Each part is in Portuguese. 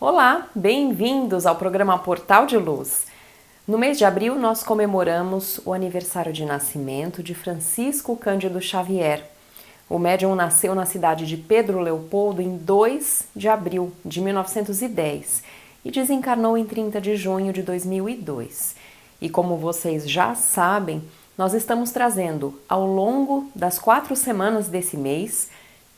Olá, bem-vindos ao programa Portal de Luz. No mês de abril, nós comemoramos o aniversário de nascimento de Francisco Cândido Xavier. O médium nasceu na cidade de Pedro Leopoldo em 2 de abril de 1910 e desencarnou em 30 de junho de 2002. E como vocês já sabem, nós estamos trazendo, ao longo das 4 semanas desse mês,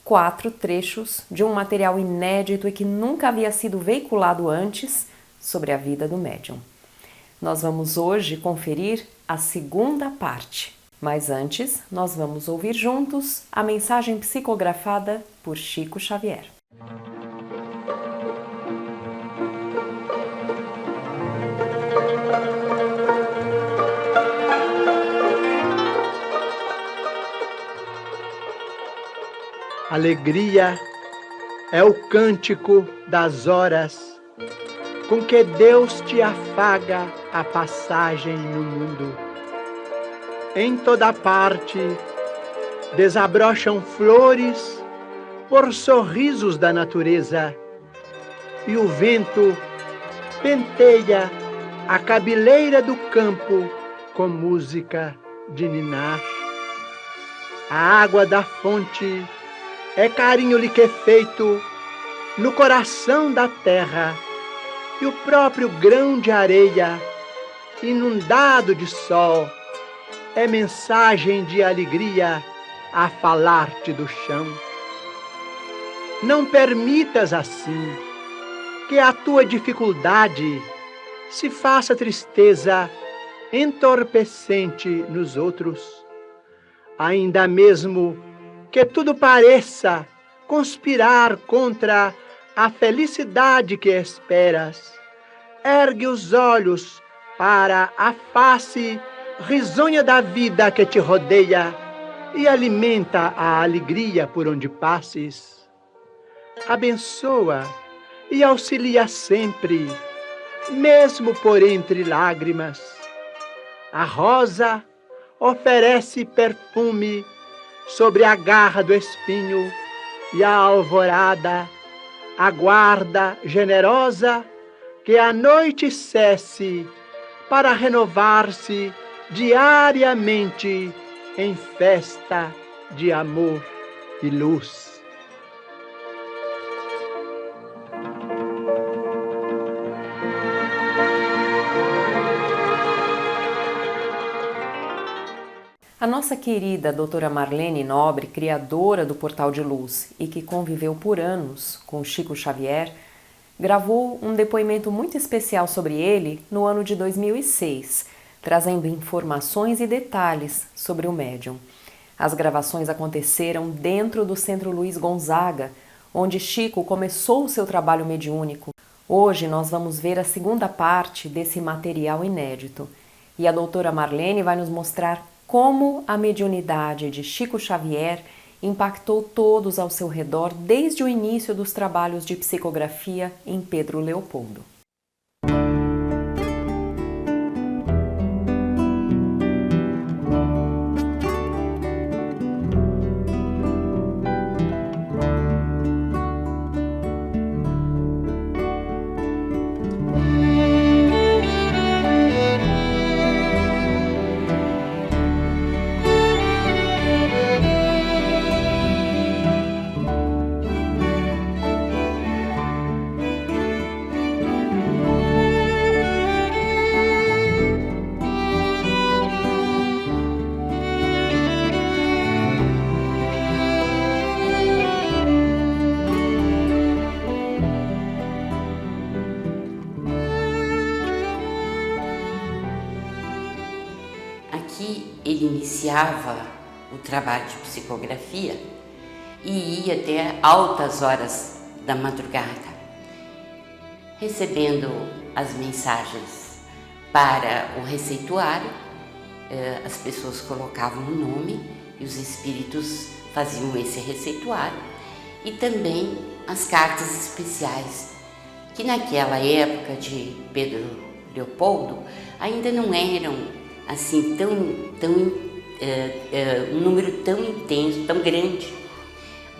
4 trechos de um material inédito e que nunca havia sido veiculado antes sobre a vida do médium. Nós vamos hoje conferir a segunda parte, mas antes nós vamos ouvir juntos a mensagem psicografada por Chico Xavier. Alegria é o cântico das horas com que Deus te afaga a passagem no mundo. Em toda parte desabrocham flores por sorrisos da natureza e o vento penteia a cabeleira do campo com música de ninar. A água da fonte é carinho liquefeito no coração da terra, e o próprio grão de areia, inundado de sol, é mensagem de alegria a falar-te do chão. Não permitas assim que a tua dificuldade se faça tristeza entorpecente nos outros, ainda mesmo que tudo pareça conspirar contra a felicidade que esperas. Ergue os olhos para a face risonha da vida que te rodeia e alimenta a alegria por onde passes. Abençoa e auxilia sempre, mesmo por entre lágrimas. A rosa oferece perfume sobre a garra do espinho, e a alvorada aguarda generosa que a noite cesse para renovar-se diariamente em festa de amor e luz. A nossa querida doutora Marlene Nobre, criadora do Portal de Luz e que conviveu por anos com Chico Xavier, gravou um depoimento muito especial sobre ele no ano de 2006, trazendo informações e detalhes sobre o médium. As gravações aconteceram dentro do Centro Luiz Gonzaga, onde Chico começou o seu trabalho mediúnico. Hoje nós vamos ver a segunda parte desse material inédito e a doutora Marlene vai nos mostrar como a mediunidade de Chico Xavier impactou todos ao seu redor desde o início dos trabalhos de psicografia em Pedro Leopoldo. Aqui ele iniciava o trabalho de psicografia e ia até altas horas da madrugada, recebendo as mensagens para o receituário. As pessoas colocavam o nome e os espíritos faziam esse receituário, e também as cartas especiais, que naquela época de Pedro Leopoldo ainda não eram assim um número tão intenso, tão grande,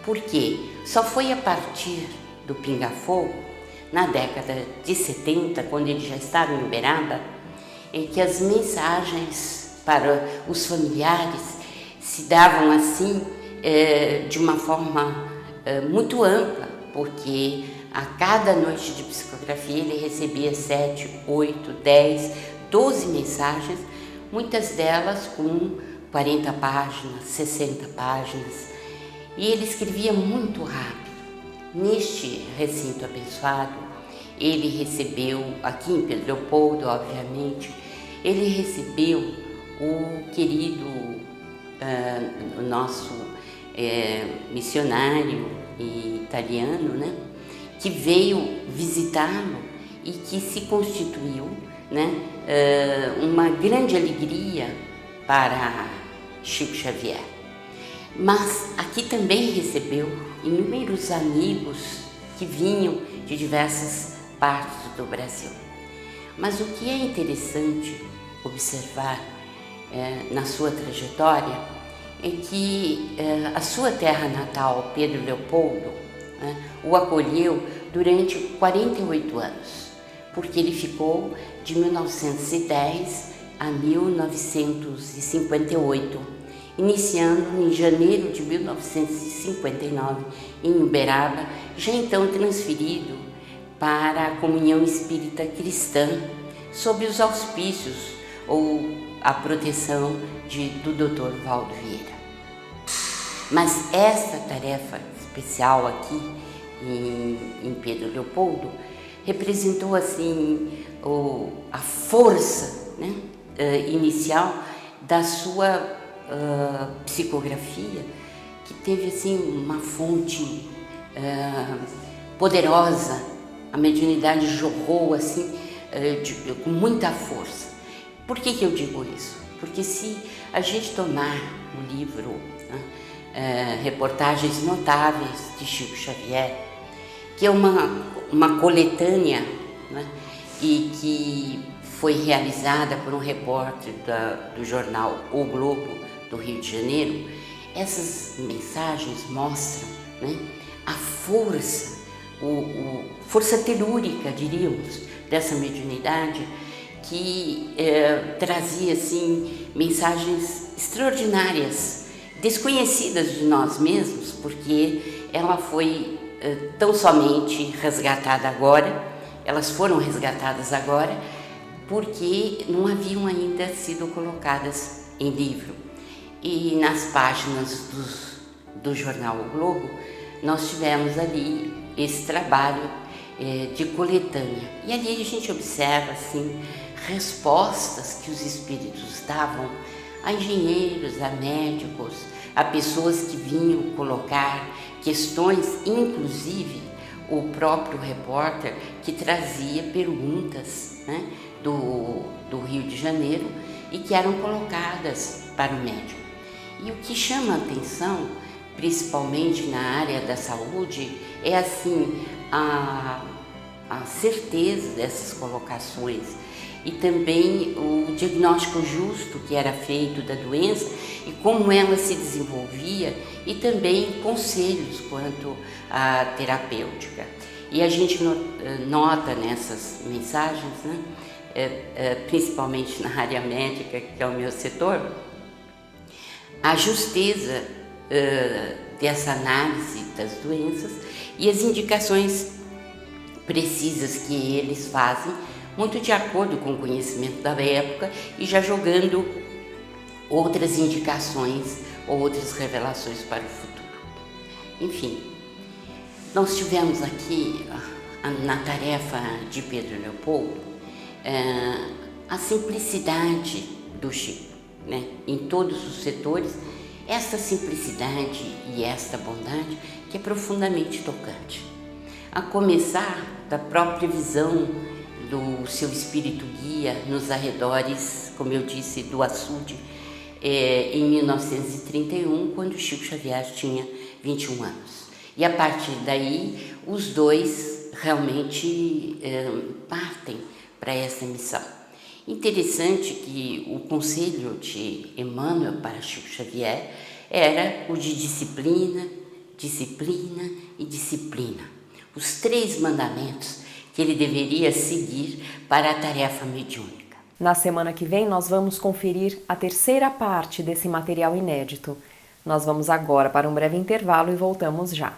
porque só foi a partir do Pinga Fogo na década de 70, quando ele já estava em Uberaba, em que as mensagens para os familiares se davam assim de uma forma muito ampla, porque a cada noite de psicografia ele recebia 7, 8, 10, 12 mensagens, muitas delas com 40 páginas, 60 páginas, e ele escrevia muito rápido. Neste recinto abençoado, ele recebeu, aqui em Pedro Leopoldo, obviamente, ele recebeu o querido, o nosso missionário italiano, né, que veio visitá-lo e que se constituiu, né, uma grande alegria para Chico Xavier. Mas aqui também recebeu inúmeros amigos que vinham de diversas partes do Brasil. Mas o que é interessante observar na sua trajetória é que a sua terra natal, Pedro Leopoldo, o acolheu durante 48 anos, porque ele ficou de 1910 a 1958, iniciando em janeiro de 1959 em Uberaba, já então transferido para a Comunhão Espírita Cristã, sob os auspícios ou a proteção do Dr. Valdo Vieira. Mas esta tarefa especial aqui em Pedro Leopoldo representou assim a força, né, inicial da sua psicografia, que teve assim uma fonte poderosa. A mediunidade jorrou assim com muita força. Por que eu digo isso? Porque se a gente tomar o livro Reportagens Notáveis de Chico Xavier, que é uma coletânea, né, e que foi realizada por um repórter do jornal O Globo do Rio de Janeiro, essas mensagens mostram, né, a força, força telúrica, diríamos, dessa mediunidade, que trazia assim mensagens extraordinárias, desconhecidas de nós mesmos, porque ela foi tão somente resgatada agora, elas foram resgatadas agora, porque não haviam ainda sido colocadas em livro. E nas páginas do jornal O Globo, nós tivemos ali esse trabalho de coletânea. E ali a gente observa assim, respostas que os espíritos davam a engenheiros, a médicos, a pessoas que vinham colocar questões, inclusive o próprio repórter que trazia perguntas, né, do Rio de Janeiro e que eram colocadas para o médico. E o que chama a atenção, principalmente na área da saúde, é assim a certeza dessas colocações e também o diagnóstico justo que era feito da doença e como ela se desenvolvia, e também conselhos quanto à terapêutica. E a gente nota nessas mensagens, né, principalmente na área médica, que é o meu setor, a justeza dessa análise das doenças e as indicações precisas que eles fazem, muito de acordo com o conhecimento da época e já jogando outras indicações ou outras revelações para o futuro. Enfim, nós tivemos aqui na tarefa de Pedro Leopoldo a simplicidade do Chico, né? Em todos os setores, esta simplicidade e esta bondade que é profundamente tocante. A começar da própria visão do seu espírito guia nos arredores, como eu disse, do açude, em 1931, quando Chico Xavier tinha 21 anos. E a partir daí, os dois realmente partem para essa missão. Interessante que o conselho de Emmanuel para Chico Xavier era o de disciplina, disciplina e disciplina. Os 3 mandamentos que ele deveria seguir para a tarefa mediúnica. Na semana que vem nós vamos conferir a terceira parte desse material inédito. Nós vamos agora para um breve intervalo e voltamos já.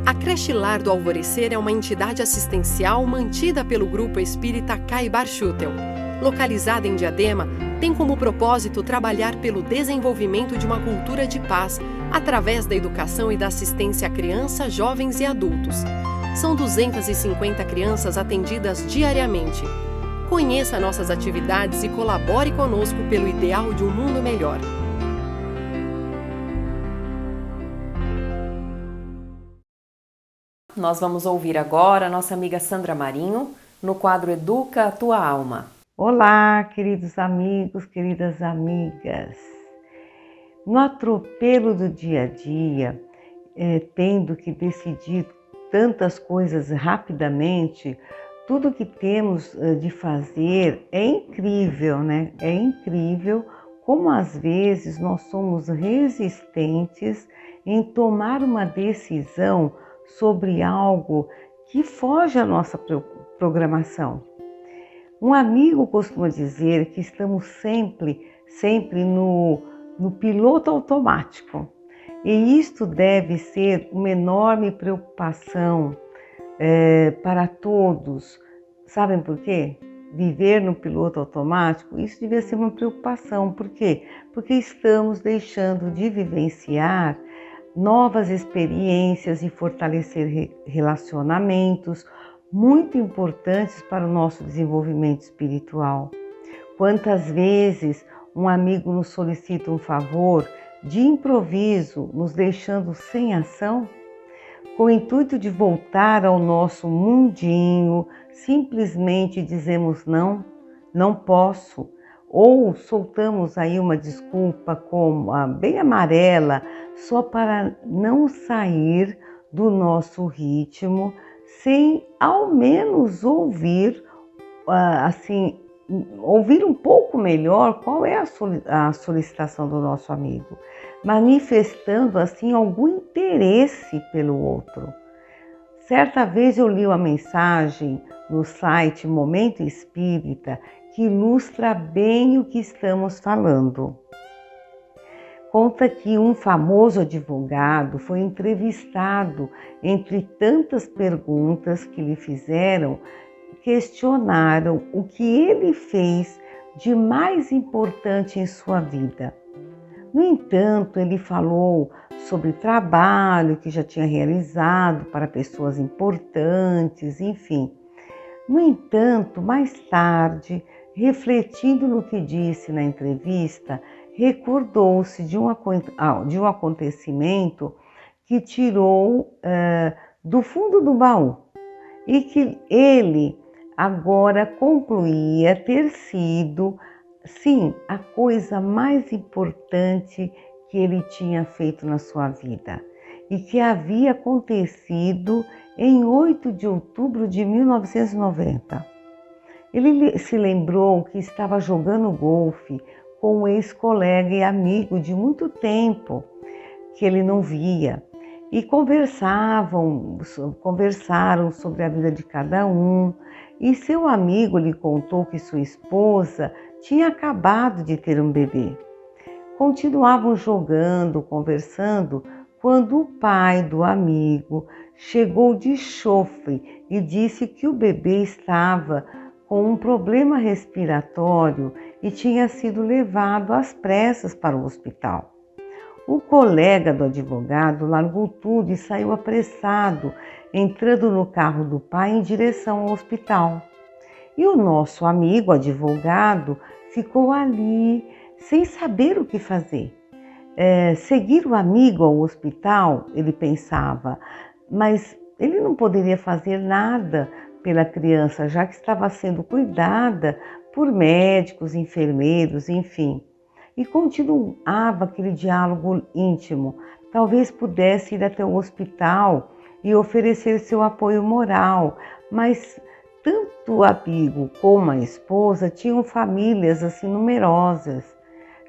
A Creche Lar do Alvorecer é uma entidade assistencial mantida pelo Grupo Espírita Caibar Schutel. Localizada em Diadema, tem como propósito trabalhar pelo desenvolvimento de uma cultura de paz através da educação e da assistência a crianças, jovens e adultos. São 250 crianças atendidas diariamente. Conheça nossas atividades e colabore conosco pelo ideal de um mundo melhor. Nós vamos ouvir agora a nossa amiga Sandra Marinho no quadro Educa a Tua Alma. Olá, queridos amigos, queridas amigas. No atropelo do dia a dia, tendo que decidir tantas coisas rapidamente, tudo que temos de fazer é incrível, né? É incrível como às vezes nós somos resistentes em tomar uma decisão sobre algo que foge à nossa programação. Um amigo costuma dizer que estamos sempre no piloto automático. E isto deve ser uma enorme preocupação para todos. Sabem por quê? Viver no piloto automático, isso devia ser uma preocupação. Por quê? Porque estamos deixando de vivenciar novas experiências e fortalecer relacionamentos muito importantes para o nosso desenvolvimento espiritual. Quantas vezes um amigo nos solicita um favor de improviso, nos deixando sem ação, com o intuito de voltar ao nosso mundinho, simplesmente dizemos não, não posso, ou soltamos aí uma desculpa como bem amarela, só para não sair do nosso ritmo, sem ao menos ouvir um pouco melhor qual é a solicitação do nosso amigo, manifestando assim algum interesse pelo outro. Certa vez eu li uma mensagem no site Momento Espírita que ilustra bem o que estamos falando. Conta que um famoso advogado foi entrevistado. Entre tantas perguntas que lhe fizeram, questionaram o que ele fez de mais importante em sua vida. No entanto, ele falou sobre trabalho que já tinha realizado para pessoas importantes, enfim. No entanto, mais tarde, refletindo no que disse na entrevista, recordou-se de um acontecimento que tirou do fundo do baú e que ele agora concluía ter sido, sim, a coisa mais importante que ele tinha feito na sua vida e que havia acontecido em 8 de outubro de 1990. Ele se lembrou que estava jogando golfe com um ex-colega e amigo de muito tempo que ele não via. E conversaram sobre a vida de cada um. E seu amigo lhe contou que sua esposa tinha acabado de ter um bebê. Continuavam jogando, conversando, quando o pai do amigo chegou de chofre e disse que o bebê estava com um problema respiratório e tinha sido levado às pressas para o hospital. O colega do advogado largou tudo e saiu apressado, entrando no carro do pai em direção ao hospital. E o nosso amigo advogado ficou ali sem saber o que fazer. Seguir o amigo ao hospital, ele pensava, mas ele não poderia fazer nada pela criança, já que estava sendo cuidada por médicos, enfermeiros, enfim. E continuava aquele diálogo íntimo. Talvez pudesse ir até o hospital e oferecer seu apoio moral, mas tanto o amigo como a esposa tinham famílias assim numerosas.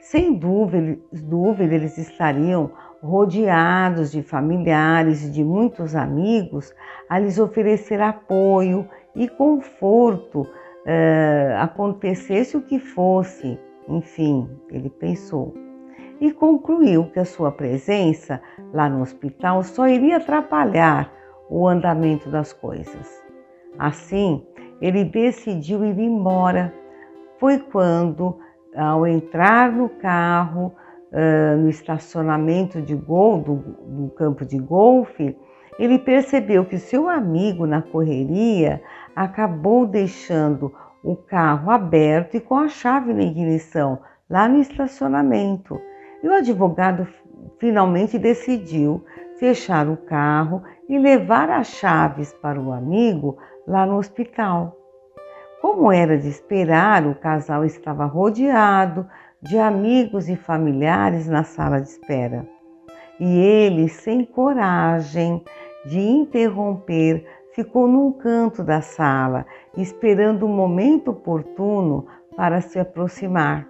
Sem dúvida, eles estariam rodeados de familiares e de muitos amigos a lhes oferecer apoio e conforto, acontecesse o que fosse. Enfim, ele pensou e concluiu que a sua presença lá no hospital só iria atrapalhar o andamento das coisas. Assim, ele decidiu ir embora. Foi quando, ao entrar no carro, no estacionamento do campo de golfe, ele percebeu que seu amigo, na correria, acabou deixando o carro aberto e com a chave na ignição, lá no estacionamento. E o advogado finalmente decidiu fechar o carro e levar as chaves para o amigo lá no hospital. Como era de esperar, o casal estava rodeado de amigos e familiares na sala de espera. E ele, sem coragem de interromper, ficou num canto da sala, esperando o momento oportuno para se aproximar.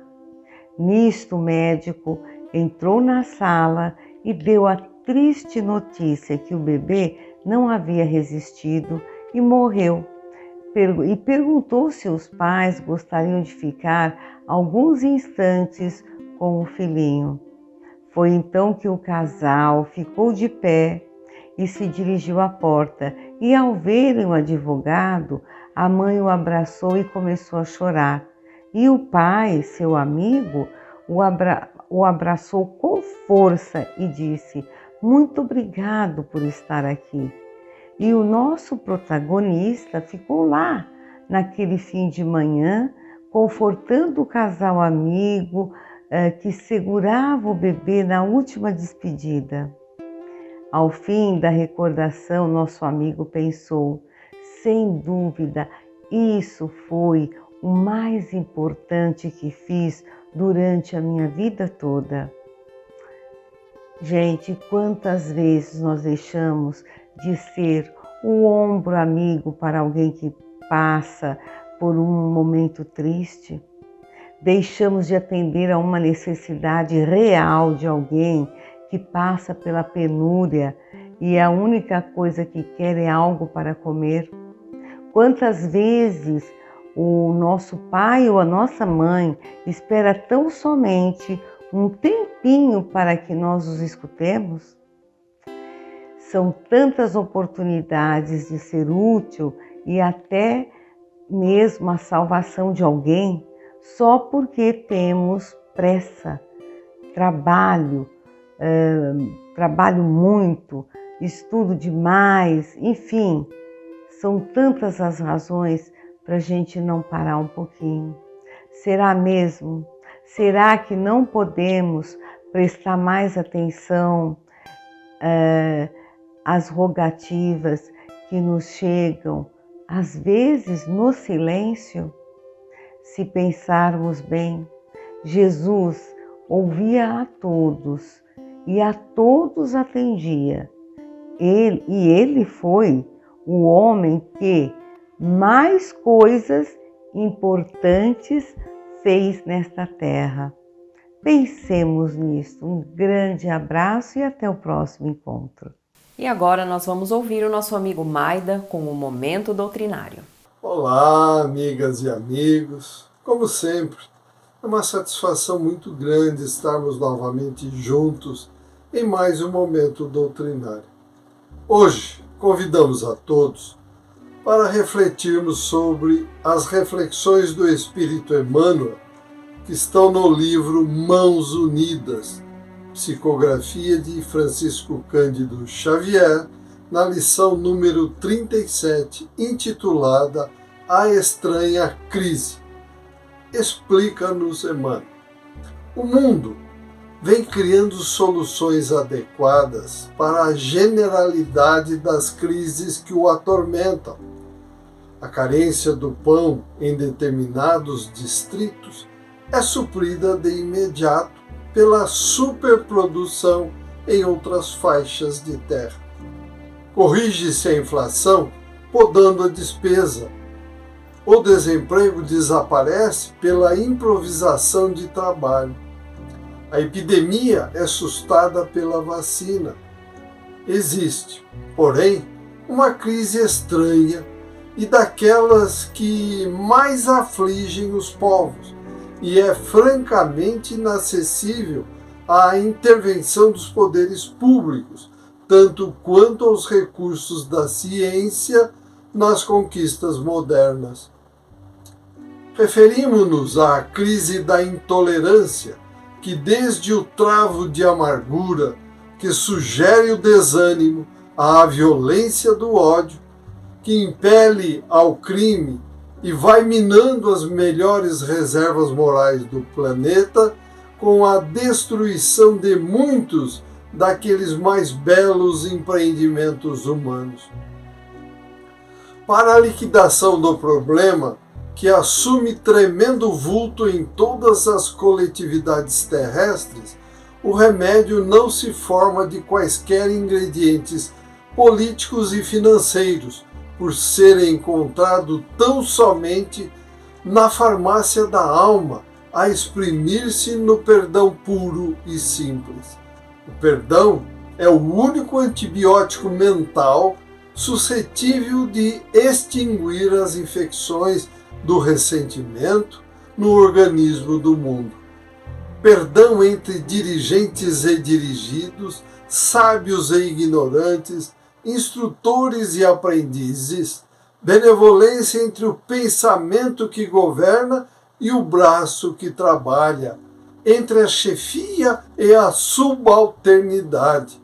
Nisto, o médico entrou na sala e deu a triste notícia que o bebê não havia resistido e morreu. E perguntou se os pais gostariam de ficar alguns instantes com o filhinho. Foi então que o casal ficou de pé e se dirigiu à porta. E ao verem o advogado, a mãe o abraçou e começou a chorar. E o pai, seu amigo, o abraçou com força e disse: "Muito obrigado por estar aqui." E o nosso protagonista ficou lá, naquele fim de manhã, confortando o casal amigo que segurava o bebê na última despedida. Ao fim da recordação, nosso amigo pensou: sem dúvida, isso foi o mais importante que fiz durante a minha vida toda. Gente, quantas vezes nós deixamos de ser o ombro amigo para alguém que passa por um momento triste? Deixamos de atender a uma necessidade real de alguém que passa pela penúria e a única coisa que quer é algo para comer? Quantas vezes o nosso pai ou a nossa mãe espera tão somente um tempinho para que nós os escutemos? São tantas oportunidades de ser útil e até mesmo a salvação de alguém só porque temos pressa, trabalho muito, estudo demais, enfim, são tantas as razões para a gente não parar um pouquinho. Será mesmo? Será que não podemos prestar mais atenção às rogativas que nos chegam, às vezes no silêncio? Se pensarmos bem, Jesus ouvia a todos e a todos atendia. Ele foi o homem que mais coisas importantes fez nesta terra. Pensemos nisso. Um grande abraço e até o próximo encontro. E agora nós vamos ouvir o nosso amigo Maida com o Momento Doutrinário. Olá, amigas e amigos. Como sempre, é uma satisfação muito grande estarmos novamente juntos em mais um Momento Doutrinário. Hoje, convidamos a todos para refletirmos sobre as reflexões do Espírito Emmanuel que estão no livro Mãos Unidas, psicografia de Francisco Cândido Xavier, na lição número 37, intitulada A Estranha Crise. Explica-nos, Emmanuel. O mundo vem criando soluções adequadas para a generalidade das crises que o atormentam. A carência do pão em determinados distritos é suprida de imediato pela superprodução em outras faixas de terra. Corrige-se a inflação podando a despesa. O desemprego desaparece pela improvisação de trabalho. A epidemia é sustada pela vacina. Existe, porém, uma crise estranha e daquelas que mais afligem os povos, e é francamente inacessível à intervenção dos poderes públicos, tanto quanto aos recursos da ciência nas conquistas modernas. Referimos-nos à crise da intolerância, que desde o travo de amargura, que sugere o desânimo, à violência do ódio, que impele ao crime e vai minando as melhores reservas morais do planeta com a destruição de muitos daqueles mais belos empreendimentos humanos. Para a liquidação do problema, que assume tremendo vulto em todas as coletividades terrestres, o remédio não se forma de quaisquer ingredientes políticos e financeiros, por ser encontrado tão somente na farmácia da alma, a exprimir-se no perdão puro e simples. O perdão é o único antibiótico mental suscetível de extinguir as infecções do ressentimento no organismo do mundo. Perdão entre dirigentes e dirigidos, sábios e ignorantes, instrutores e aprendizes, benevolência entre o pensamento que governa e o braço que trabalha, entre a chefia e a subalternidade.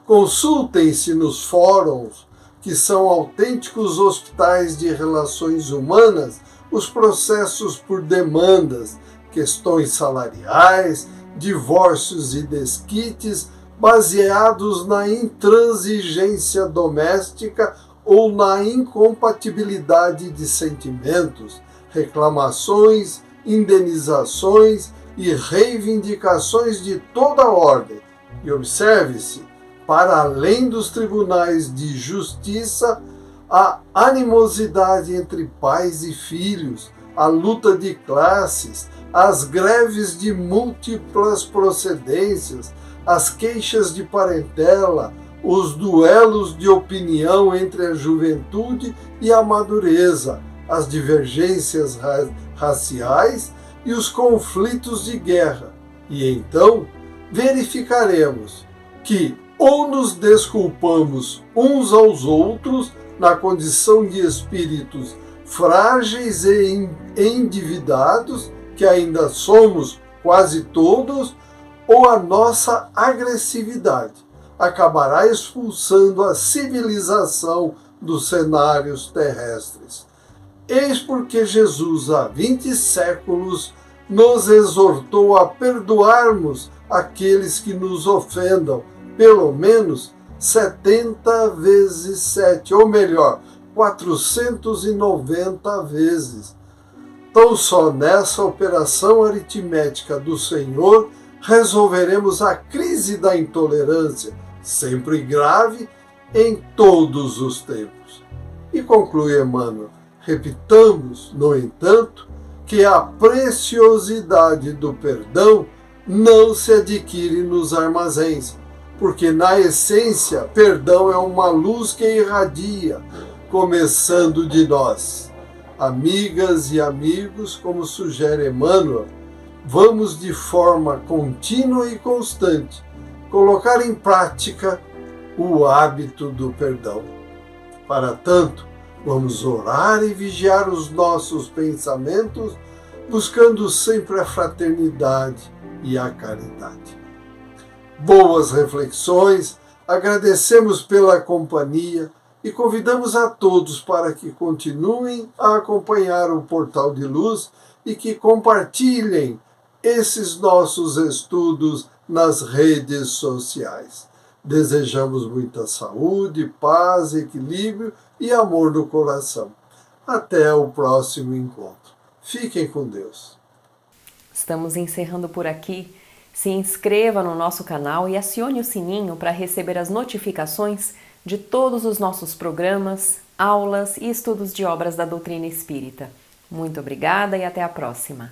Consultem-se nos fóruns, que são autênticos hospitais de relações humanas, os processos por demandas, questões salariais, divórcios e desquites, baseados na intransigência doméstica ou na incompatibilidade de sentimentos, reclamações, indenizações e reivindicações de toda ordem. E observe-se, para além dos tribunais de justiça, a animosidade entre pais e filhos, a luta de classes, as greves de múltiplas procedências, as queixas de parentela, os duelos de opinião entre a juventude e a madureza, as divergências raciais e os conflitos de guerra. E então verificaremos que ou nos desculpamos uns aos outros na condição de espíritos frágeis e endividados, que ainda somos quase todos, ou a nossa agressividade acabará expulsando a civilização dos cenários terrestres. Eis porque Jesus, há 20 séculos, nos exortou a perdoarmos aqueles que nos ofendam, pelo menos 70 vezes 7, ou melhor, 490 vezes. Tão só nessa operação aritmética do Senhor resolveremos a crise da intolerância, sempre grave, em todos os tempos. E conclui Emmanuel: repitamos, no entanto, que a preciosidade do perdão não se adquire nos armazéns, porque na essência, perdão é uma luz que irradia, começando de nós. Amigas e amigos, como sugere Emmanuel, vamos de forma contínua e constante colocar em prática o hábito do perdão. Para tanto, vamos orar e vigiar os nossos pensamentos, buscando sempre a fraternidade e a caridade. Boas reflexões, agradecemos pela companhia e convidamos a todos para que continuem a acompanhar o Portal de Luz e que compartilhem esses nossos estudos nas redes sociais. Desejamos muita saúde, paz, equilíbrio e amor no coração. Até o próximo encontro. Fiquem com Deus. Estamos encerrando por aqui. Se inscreva no nosso canal e acione o sininho para receber as notificações de todos os nossos programas, aulas e estudos de obras da doutrina espírita. Muito obrigada e até a próxima!